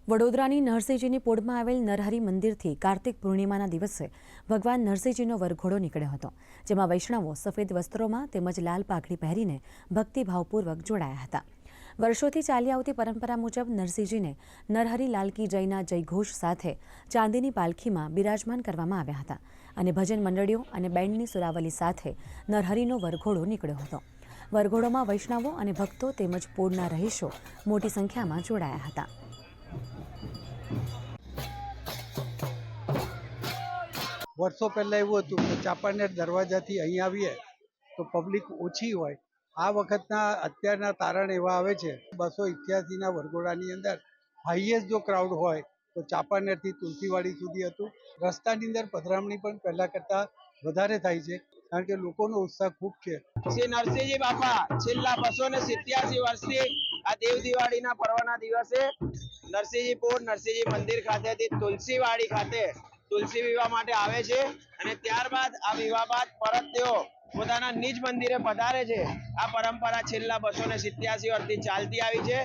વડોદરાની નરસિંહજીની પોળમાં આવેલ નરહરી મંદિરથી કાર્તિક પૂર્ણિમાના દિવસે ભગવાન નરસિંહજીનો વરઘોડો નીકળ્યો હતો, જેમાં વૈષ્ણવો સફેદ વસ્ત્રોમાં તેમજ લાલ પાઘડી પહેરીને ભક્તિભાવપૂર્વક જોડાયા હતા। વર્ષોથી ચાલી આવતી પરંપરા મુજબ નરસિંહજીને નરહરી લાલ કી જયના જયઘોષ સાથે ચાંદીની પાલખીમાં બિરાજમાન કરવામાં આવ્યા હતા અને ભજન મંડળીઓ અને બેન્ડની સુરાવલી સાથે નરહરીનો વરઘોડો નીકળ્યો હતો। વરઘોડોમાં વૈષ્ણવો અને ભક્તો તેમજ પોળના રહીશો મોટી સંખ્યામાં જોડાયા હતા। વર્ષો પહેલા એવું હતું કે ચાંપાનેર દરવાજાથી અહીં આવીએ તો પબ્લિક ઓછી હોય। આ વખતના અત્યારના તારણ એવા આવે છે 288ના વરઘોડાની અંદર હાઈએસ્ટ જો ક્રાઉડ હોય તો ચાંપાનેરથી તુલસીવાડી સુધી હતું। રસ્તાની અંદર પધરામણી પણ પહેલા કરતાં વધારે થાય છે, કારણ કે લોકોનો ઉત્સાહ ખૂબ છે। શ્રી નરસિંહજી બાપા છેલ્લા 287 વર્ષથી આ દેવ દિવાળીના પર્વના દિવસે નરસિંહજી પોળ નરસિંહજી મંદિર ખાતેથી તુલસીવાડી ખાતે તુલસી વિવાહ માટે આવે છે અને ત્યારબાદ આ વિવાહ બાદ પરત તેઓ પોતાના નિજ મંદિરે પધારે છે। આ પરંપરા છેલ્લા 287 વર્ષથી ચાલતી આવી છે।